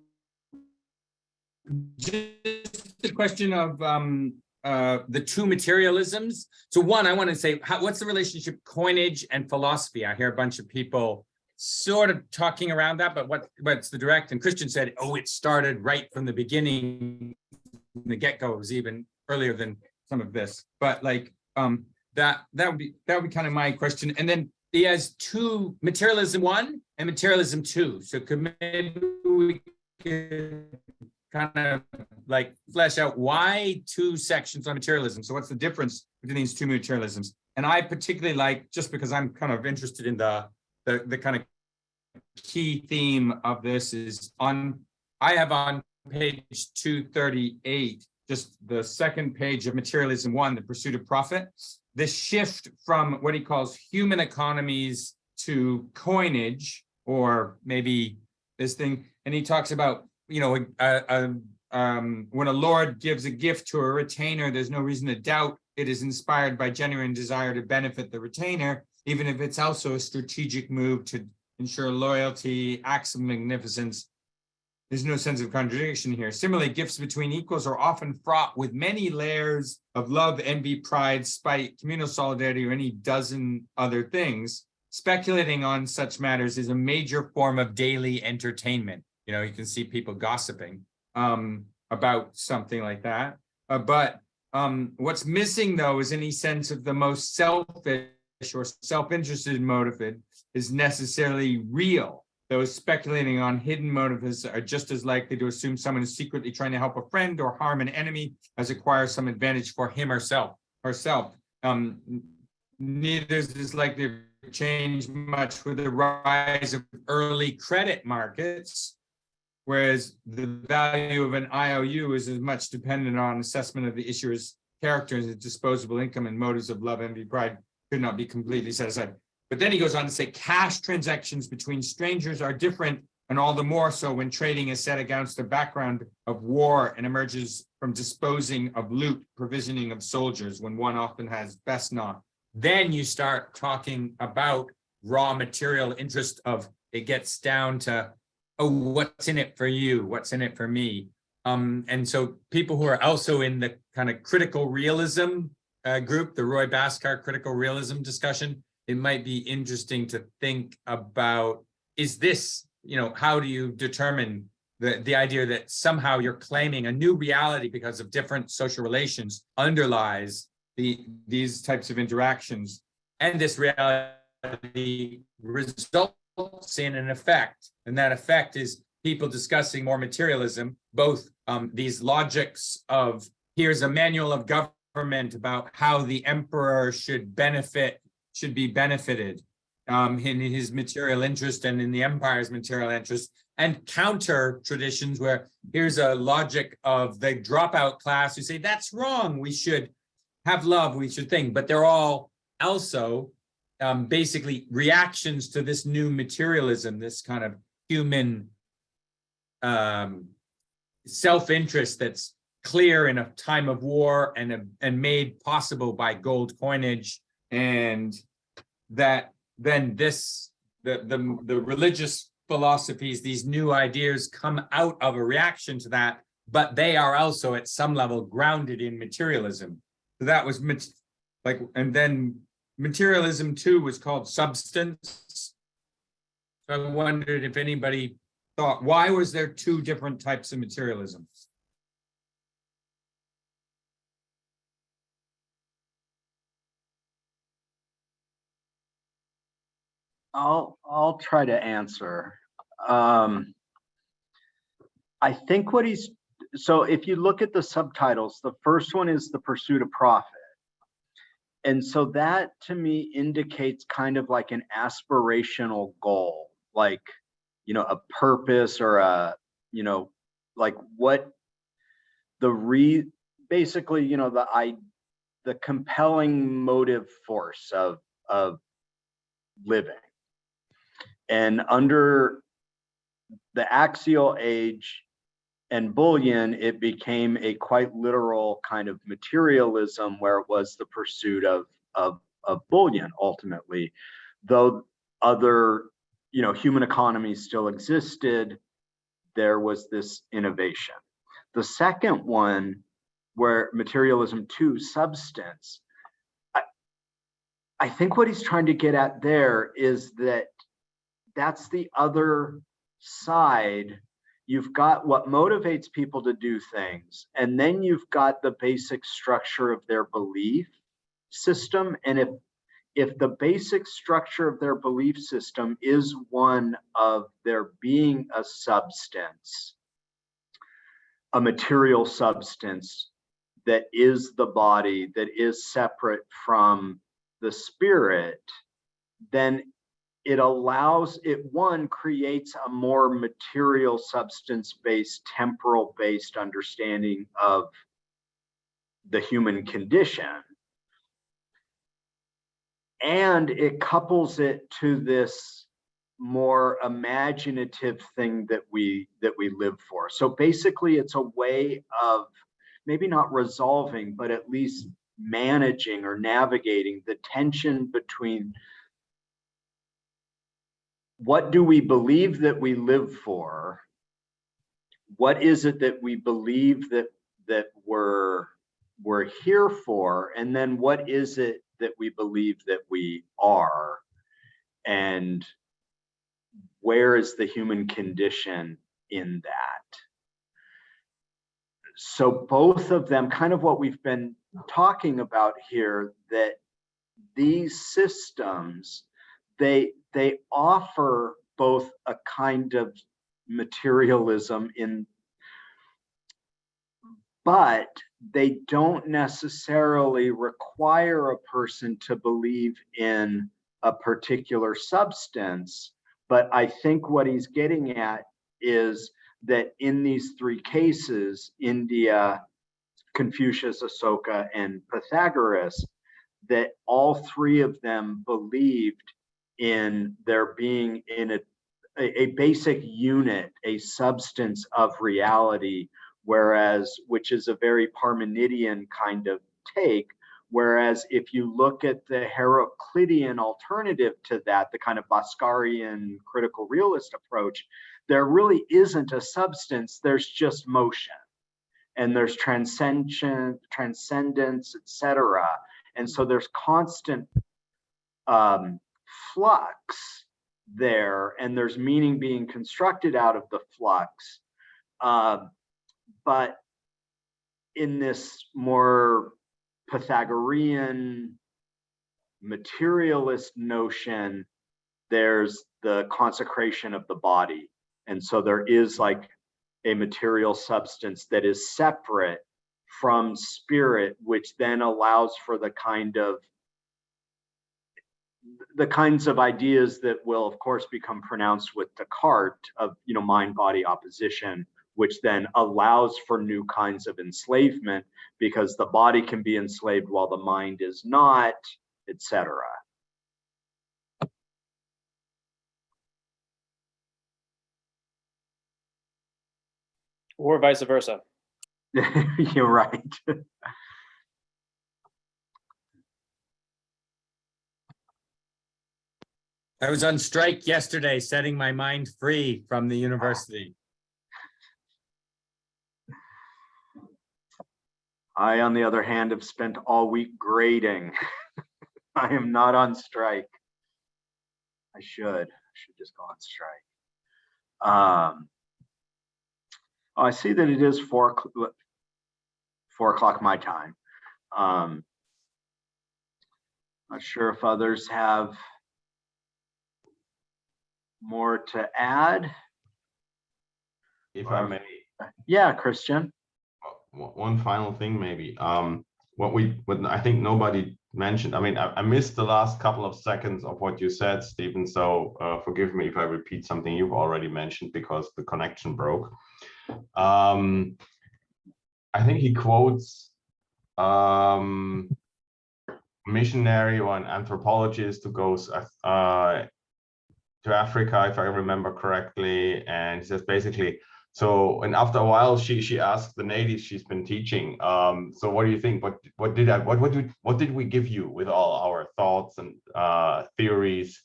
just the question of the two materialisms. So one, I want to say, what's the relationship coinage and philosophy? I hear a bunch of people sort of talking around that, but what's the direct? And Christian said, oh, it started right from the beginning, from the get-go. It was even earlier than some of this. But like that would be kind of my question. And then he has two, materialism 1 and materialism 2. So maybe we could kind of like flesh out why two sections on materialism. So what's the difference between these two materialisms? And I particularly like, just because I'm kind of interested in the kind of key theme of this is I have on page 238, just the second page of materialism 1, the pursuit of profit, the shift from what he calls human economies to coinage, or maybe this thing. And he talks about, when a lord gives a gift to a retainer, there's no reason to doubt it is inspired by genuine desire to benefit the retainer, even if it's also a strategic move to ensure loyalty, acts of magnificence. There's no sense of contradiction here. Similarly, gifts between equals are often fraught with many layers of love, envy, pride, spite, communal solidarity, or any dozen other things. Speculating on such matters is a major form of daily entertainment. You can see people gossiping about something like that. But what's missing, though, is any sense of the most selfish or self-interested motive is necessarily real. Those speculating on hidden motives are just as likely to assume someone is secretly trying to help a friend or harm an enemy as acquire some advantage for him or herself. Neither is this likely to change much with the rise of early credit markets, whereas the value of an IOU is as much dependent on assessment of the issuer's character as disposable income, and motives of love, envy, pride could not be completely set aside. But then he goes on to say cash transactions between strangers are different and all the more so when trading is set against the background of war and emerges from disposing of loot, provisioning of soldiers, when one often has best not. Then you start talking about raw material interest of, it gets down to, oh, what's in it for you? What's in it for me? And so people who are also in the kind of critical realism group, the Roy Bhaskar critical realism discussion, it might be interesting to think about, is this, how do you determine the idea that somehow you're claiming a new reality because of different social relations underlies these types of interactions, and this reality results in an effect, and that effect is people discussing more materialism, both these logics of, here's a manual of government about how the emperor should be benefited in his material interest and in the empire's material interest, and counter traditions where here's a logic of the dropout class who say that's wrong, we should have love, we should think, but they're all also basically reactions to this new materialism, this kind of human self-interest that's clear in a time of war and made possible by gold coinage, and that then the religious philosophies, these new ideas come out of a reaction to that, but they are also at some level grounded in materialism. So that was and then materialism too was called substance. So I wondered if anybody thought, why was there two different types of materialism? I'll try to answer. I think so if you look at the subtitles, the first one is the pursuit of profit. And so that to me indicates kind of like an aspirational goal, like, a purpose or like what basically, the compelling motive force of living. And under the axial age and bullion, it became a quite literal kind of materialism where it was the pursuit of bullion ultimately, though other human economies still existed. There was this innovation. The second one, where materialism to substance, I think what he's trying to get at there is that that's the other side. You've got what motivates people to do things, and then you've got the basic structure of their belief system. And if the basic structure of their belief system is one of there being a substance, a material substance that is the body, that is separate from the spirit, then it creates a more material substance-based, temporal-based understanding of the human condition. And it couples it to this more imaginative thing that we live for. So basically it's a way of maybe not resolving, but at least managing or navigating the tension between what do we believe that we live for? What is it that we believe that we're here for? And then what is it that we believe that we are? And where is the human condition in that? So both of them, kind of what we've been talking about here, that these systems, they offer both a kind of materialism but they don't necessarily require a person to believe in a particular substance. But I think what he's getting at is that in these three cases, India, Confucius, Asoka, and Pythagoras, that all three of them believed in there being in a basic unit, a substance of reality, whereas, which is a very Parmenidean kind of take. Whereas if you look at the Heraclitean alternative to that, the kind of Bhaskarian critical realist approach, there really isn't a substance, there's just motion. And there's transcendence, etc. And so there's constant flux there, and there's meaning being constructed out of the flux. But in this more Pythagorean materialist notion, there's the consecration of the body. And so there is like a material substance that is separate from spirit, which then allows for the kinds of ideas that will of course become pronounced with Descartes of, you know, mind-body opposition, which then allows for new kinds of enslavement because the body can be enslaved while the mind is not, etc. Or vice versa. You're right. I was on strike yesterday, setting my mind free from the university. I, on the other hand, have spent all week grading. I am not on strike. I should just go on strike. I see that it is 4 o'clock my time. Not sure if others have more to add. If I may. Yeah, Christian. One final thing, maybe. What I think nobody mentioned. I mean, I missed the last couple of seconds of what you said, Stephen. So forgive me if I repeat something you've already mentioned because the connection broke. I think he quotes missionary or an anthropologist who goes to Africa, if I remember correctly, and he says basically, so, and after a while, she asked the natives she's been teaching, so what do you think? What did we give you with all our thoughts and theories?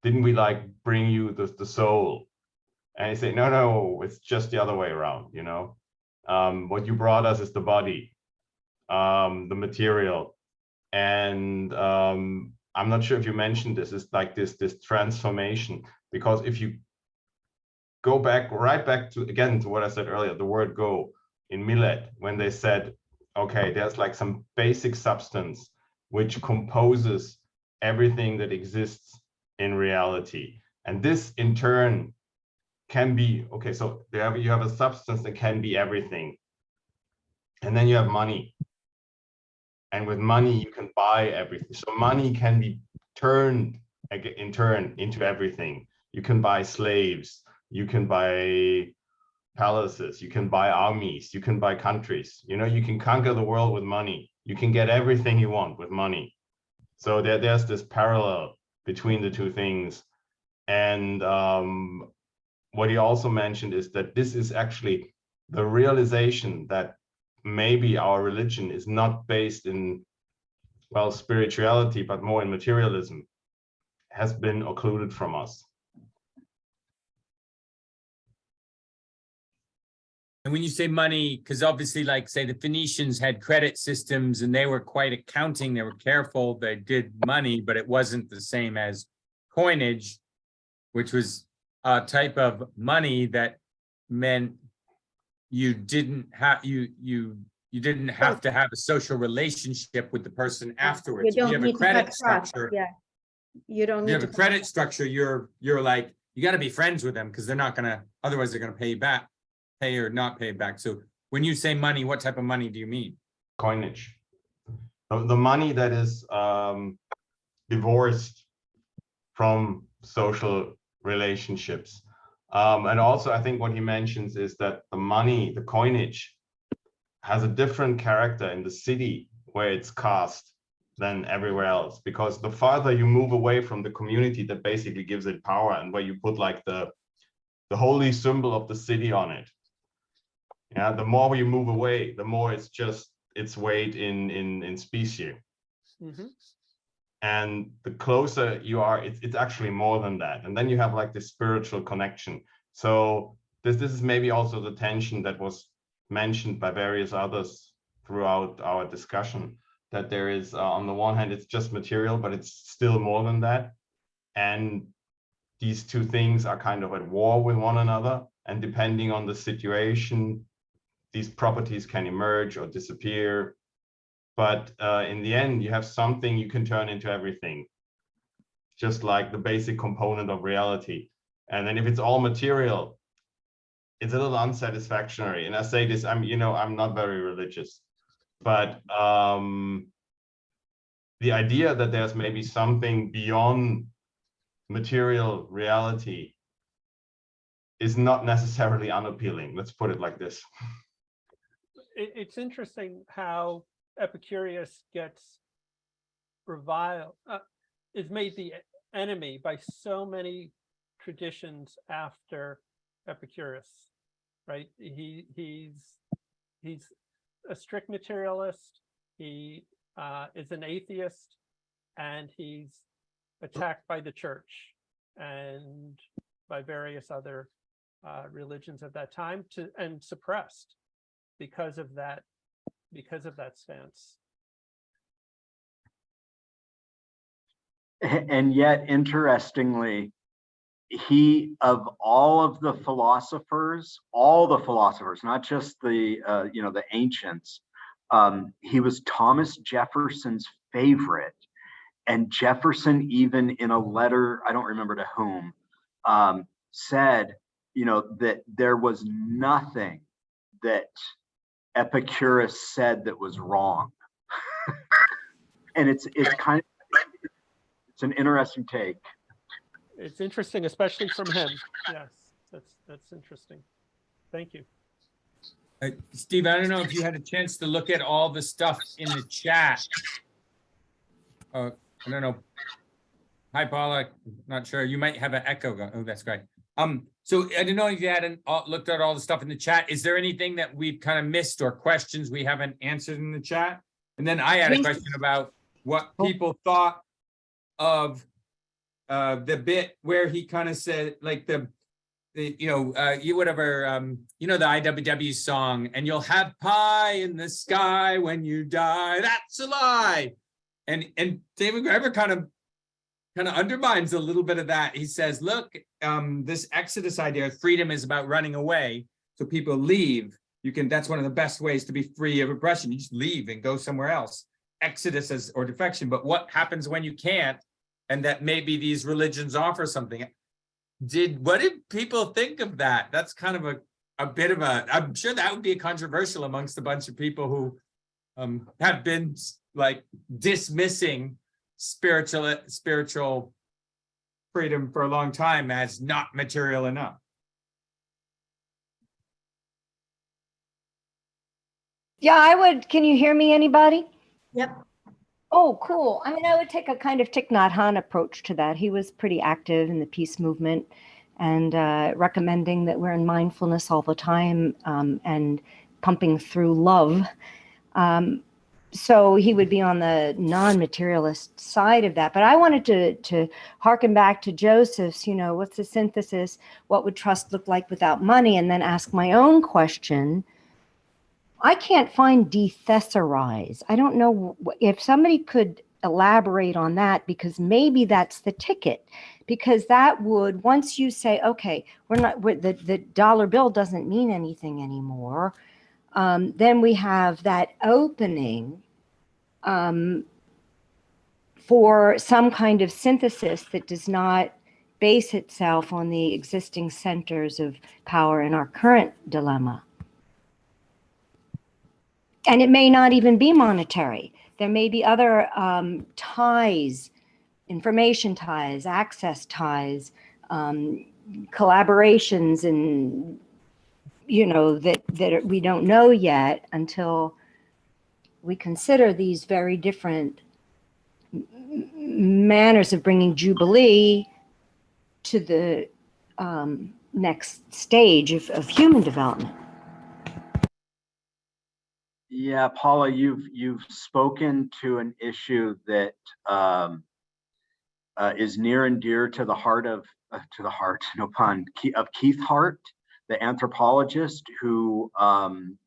Didn't we like bring you the soul? And he said, no, it's just the other way around, you know. What you brought us is the body, the material. And I'm not sure if you mentioned this, it's like this transformation, because if you go right back to what I said earlier, the word go in Millet, when they said, okay, there's like some basic substance which composes everything that exists in reality. And this in turn can be, okay, so you have a substance that can be everything. And then you have money. And with money, you can buy everything. So money can be turned in turn into everything. You can buy slaves. You can buy palaces, you can buy armies, you can buy countries, you know, you can conquer the world with money. You can get everything you want with money. So there's this parallel between the two things. And what he also mentioned is that this is actually the realization that maybe our religion is not based in, well, spirituality, but more in materialism, has been occluded from us. And when you say money, because obviously, like, say, the Phoenicians had credit systems and they were quite accounting, they were careful, they did money, but it wasn't the same as coinage, which was a type of money that meant you didn't have to have a social relationship with the person afterwards. You If don't you have a need to have credit trust. structure, Yeah, you don't need you have a to credit structure, you're like, you got to be friends with them because they're not gonna, otherwise they're gonna pay you back. Pay or not pay back. So when you say money, what type of money do you mean? Coinage. The money that is divorced from social relationships. And also, I think what he mentions is that the money, the coinage, has a different character in the city where it's cast than everywhere else, because the farther you move away from the community that basically gives it power, and where you put like the holy symbol of the city on it, yeah, the more you move away, the more it's just its weight in specie. And the closer you are, it's actually more than that. And then you have like this spiritual connection. So this is maybe also the tension that was mentioned by various others throughout our discussion, that there is, on the one hand, it's just material, but it's still more than that. And these two things are kind of at war with one another. And depending on the situation, these properties can emerge or disappear. But in the end, you have something you can turn into everything, just like the basic component of reality. And then if it's all material, it's a little unsatisfactory. And I say this, I'm not very religious, but the idea that there's maybe something beyond material reality is not necessarily unappealing. Let's put it like this. It's interesting how Epicurus gets reviled, is made the enemy by so many traditions after Epicurus, right? He's a strict materialist. He is an atheist, and he's attacked by the church and by various other religions at that time, and suppressed because of that stance. And yet, interestingly, he, of all the philosophers, not just the the ancients, he was Thomas Jefferson's favorite. And Jefferson, even in a letter, I don't remember to whom, said, that there was nothing that Epicurus said that was wrong. And it's an interesting take. It's interesting, especially from him. Yes, that's interesting. Thank you. Steve, I don't know if you had a chance to look at all the stuff in the chat. I don't know. Hi, Paula. Not sure. You might have an echo going. Oh, that's great. So I don't know if you hadn't looked at all the stuff in the chat. Is there anything that we've kind of missed or questions we haven't answered in the chat? And then I had a question about what people thought of the bit where he kind of said, like the the IWW song, and you'll have pie in the sky when you die. That's a lie. And David Graeber kind of undermines a little bit of that. He says, look, this Exodus idea, freedom is about running away. So people leave. That's one of the best ways to be free of oppression. You just leave and go somewhere else. Exodus or defection. But what happens when you can't? And that maybe these religions offer something. What did people think of that? That's kind of a bit of I'm sure that would be controversial amongst a bunch of people who have been like dismissing spiritual freedom for a long time as not material enough. Yeah, I would. Can you hear me, anybody? Yep. Oh, cool. I mean, I would take a kind of Thich Nhat Hanh approach to that. He was pretty active in the peace movement and recommending that we're in mindfulness all the time and pumping through love. So he would be on the non-materialist side of that. But I wanted to harken back to Joseph's, what's the synthesis? What would trust look like without money? And then ask my own question. I can't find de-thesserize. I don't know if somebody could elaborate on that, because maybe that's the ticket. Because that would, once you say, okay, the dollar bill doesn't mean anything anymore, then we have that opening for some kind of synthesis that does not base itself on the existing centers of power in our current dilemma. And it may not even be monetary. There may be other ties, information ties, access ties, collaborations, and that we don't know yet until we consider these very different manners of bringing Jubilee to the next stage of human development. Yeah, Paula, you've spoken to an issue that is near and dear to the heart of no pun, of Keith Hart, the anthropologist who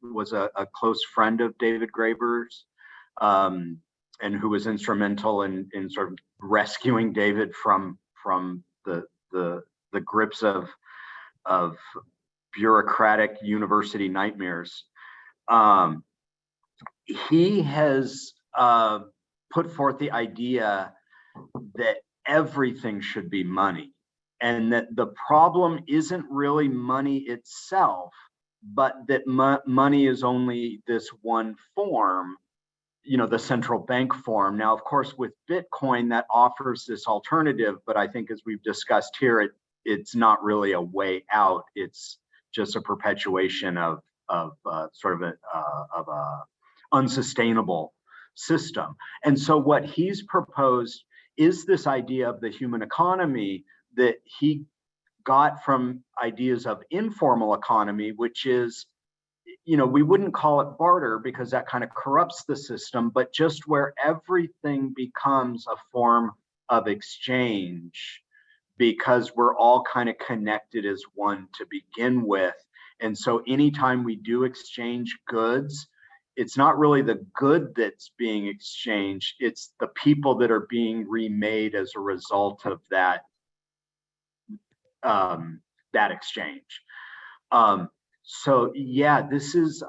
was a close friend of David Graeber's, and who was instrumental in sort of rescuing David from the grips of bureaucratic university nightmares. He has put forth the idea that everything should be money, and that the problem isn't really money itself, but that money is only this one form, you know, the central bank form. Now, of course, with Bitcoin, that offers this alternative, but I think as we've discussed here, it's not really a way out. It's just a perpetuation of sort of a unsustainable system. And so what he's proposed is this idea of the human economy that he got from ideas of informal economy, which is, you know, we wouldn't call it barter because that kind of corrupts the system, but just where everything becomes a form of exchange because we're all kind of connected as one to begin with. And so anytime we do exchange goods, it's not really the good that's being exchanged, it's the people that are being remade as a result of that that exchange. So yeah, this is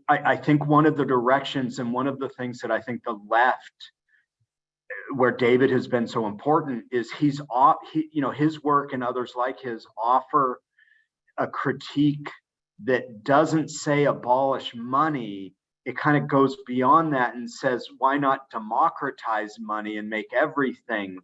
I think one of the directions and one of the things that I think the left, where David has been so important, is he's you know, his work and others like his offer a critique that doesn't say abolish money. It kind of goes beyond that and says, why not democratize money and make everything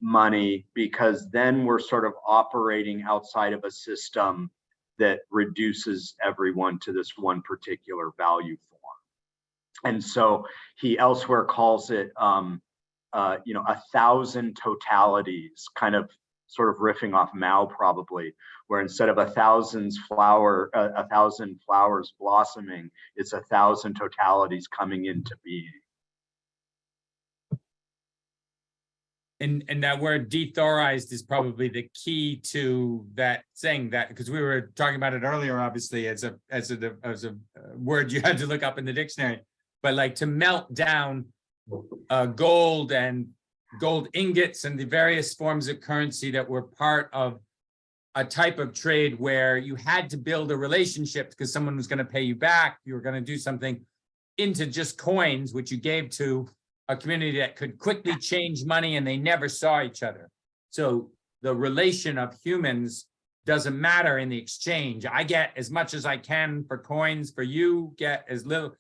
money? Because then we're sort of operating outside of a system that reduces everyone to this one particular value form. And so he elsewhere calls it, you know, 1,000 totalities, kind of sort of riffing off Mao probably, where instead of 1,000 flowers blossoming, it's 1,000 totalities coming into being. And that word dethorized is probably the key to that, saying that, because we were talking about it earlier, obviously, as a word you had to look up in the dictionary, but like to melt down gold and gold ingots and the various forms of currency that were part of a type of trade where you had to build a relationship because someone was going to pay you back, you were going to do something, into just coins, which you gave to a community that could quickly change money and they never saw each other. So the relation of humans doesn't matter in the exchange. I get as much as I can for coins, for you get as little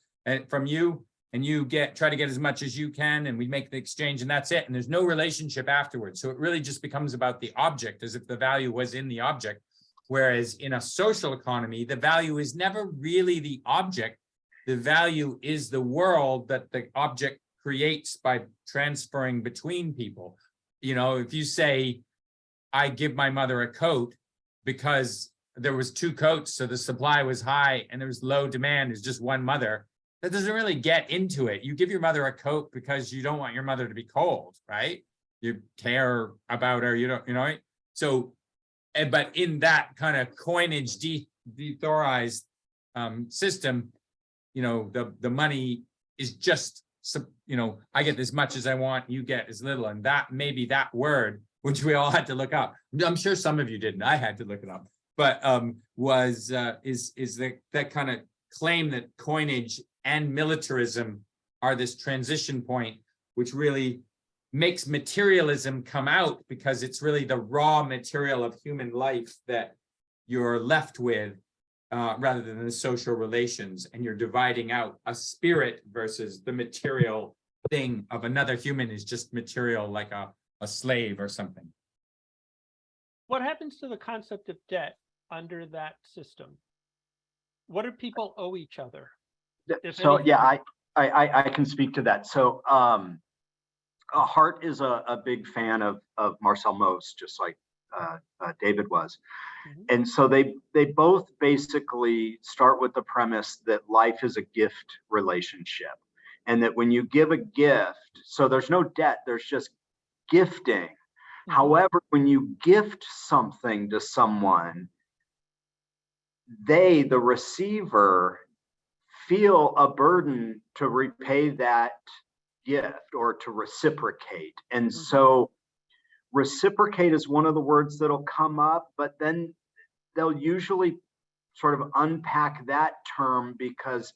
from you, and you try to get as much as you can, and we make the exchange, and that's it. And there's no relationship afterwards. So it really just becomes about the object, as if the value was in the object. Whereas in a social economy, the value is never really the object. The value is the world that the object creates by transferring between people. You know, if you say, I give my mother a coat because there was 2 coats, so the supply was high and there was low demand, there's just one mother, that doesn't really get into it. You give your mother a coat because you don't want your mother to be cold, right? You care about her, you don't, you know, so, but in that kind of coinage dethorized system, you know, the money is just, you know, I get as much as I want, you get as little. And that maybe that word, which we all had to look up, I'm sure some of you didn't, I had to look it up, but is that kind of claim that coinage and militarism are this transition point, which really makes materialism come out, because it's really the raw material of human life that you're left with, rather than the social relations, and you're dividing out a spirit versus the material thing of another human is just material, like a slave or something. What happens to the concept of debt under that system? What do people owe each other? So yeah, I can speak to that. So Hart is a big fan of Marcel Mauss, just like David was. Mhm. And so they both basically start with the premise that life is a gift relationship, and that when you give a gift, so there's no debt, there's just gifting. Mhm. However, when you gift something to someone, they, the receiver, feel a burden to repay that gift or to reciprocate. And so reciprocate is one of the words that'll come up, but then they'll usually sort of unpack that term because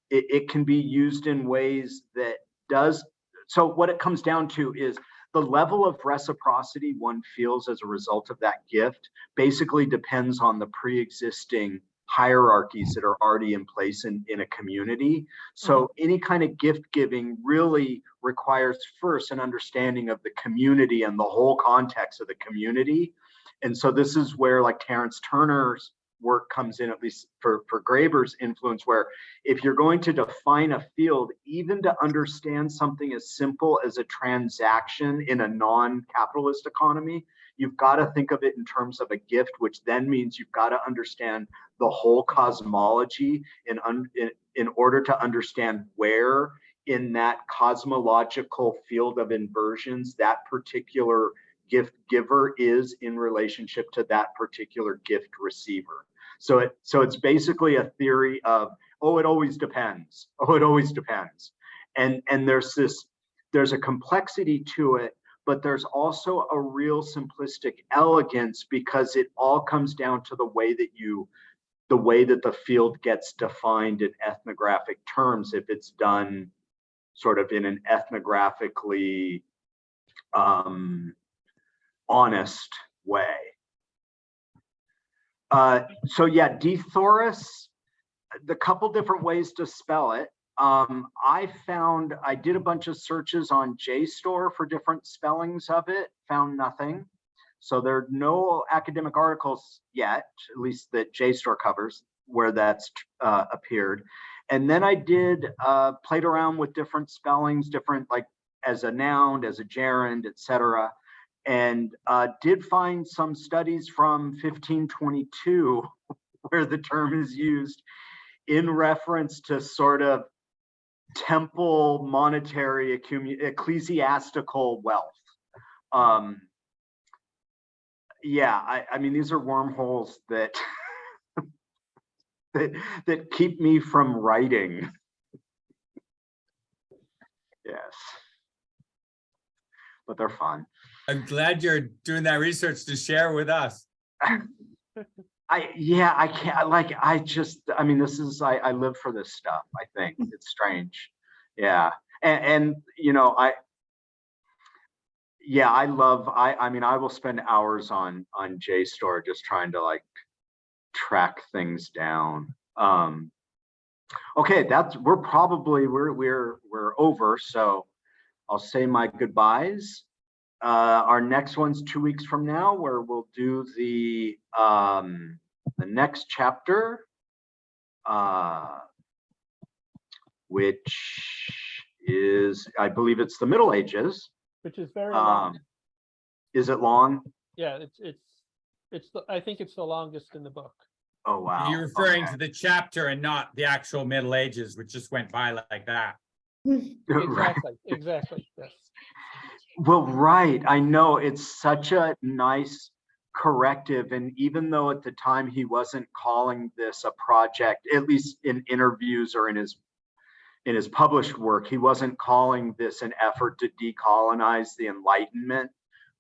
it can be used in ways that does. So what it comes down to is the level of reciprocity one feels as a result of that gift basically depends on the pre-existing hierarchies that are already in place in a community. So any kind of gift giving really requires first an understanding of the community and the whole context of the community. And so this is where like Terence Turner's work comes in, at least for Graeber's influence, where if you're going to define a field, even to understand something as simple as a transaction in a non-capitalist economy, you've got to think of it in terms of a gift, which then means you've got to understand the whole cosmology in order to understand where in that cosmological field of inversions that particular gift giver is in relationship to that particular gift receiver. So it's basically a theory of, oh, it always depends. Oh, it always depends. And there's a complexity to it, but there's also a real simplistic elegance because it all comes down to the way that the field gets defined in ethnographic terms, if it's done sort of in an ethnographically honest way. So yeah, Dethoris, the couple different ways to spell it. I did a bunch of searches on JSTOR for different spellings of it, found nothing. So there are no academic articles yet, at least that JSTOR covers, where that's appeared. And then I played around with different spellings, different like as a noun, as a gerund, etc. And did find some studies from 1522 where the term is used in reference to sort of temple, monetary, ecclesiastical wealth. Yeah, I mean, these are wormholes that that keep me from writing. Yes, but they're fun. I'm glad you're doing that research to share with us. I mean, this is, I live for this stuff. I think it's strange. Yeah. And you know, I mean, I will spend hours on JSTOR just trying to like track things down. Okay, we're over. So I'll say my goodbyes. Our next one's 2 weeks from now, where we'll do the next chapter, which is, I believe it's the Middle Ages. Which is very long. Is it long? Yeah, I think it's the longest in the book. Oh wow! You're referring to the chapter and not the actual Middle Ages, which just went by like that. Exactly. Yes. Well, right. I know, it's such a nice corrective. And even though at the time he wasn't calling this a project, at least in interviews or in his published work, he wasn't calling this an effort to decolonize the Enlightenment,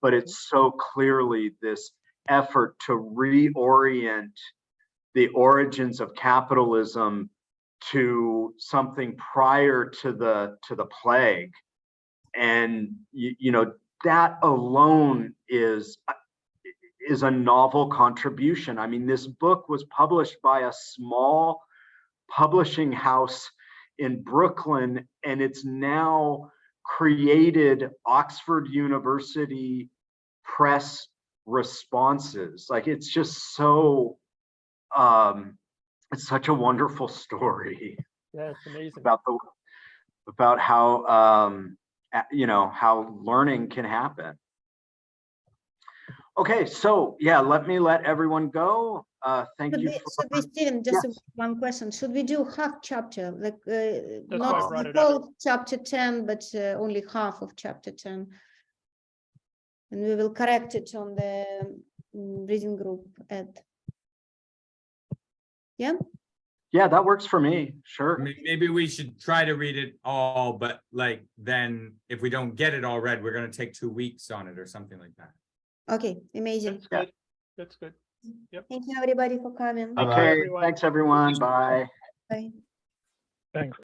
but it's so clearly this effort to reorient the origins of capitalism to something prior to the plague. And you know, that alone is a novel contribution. I mean, this book was published by a small publishing house in Brooklyn, and it's now created Oxford University Press responses. Like, it's just so it's such a wonderful story. Yeah, it's amazing. About about how, you know, how learning can happen. Okay, so yeah, let everyone go. Thank you. Should we, Steven, just Yes. one question. Should we do half chapter, like why I not brought the it up. whole chapter 10, but only half of chapter 10? And we will correct it on the reading group at. Yeah, Yeah, that works for me. Sure. Maybe we should try to read it all, but like, then if we don't get it all read, we're gonna take 2 weeks on it or something like that. okay, amazing. That's good. That's good. Thank you everybody for coming. Bye-bye. Okay, everyone. thanks everyone. Bye. Bye. Thanks.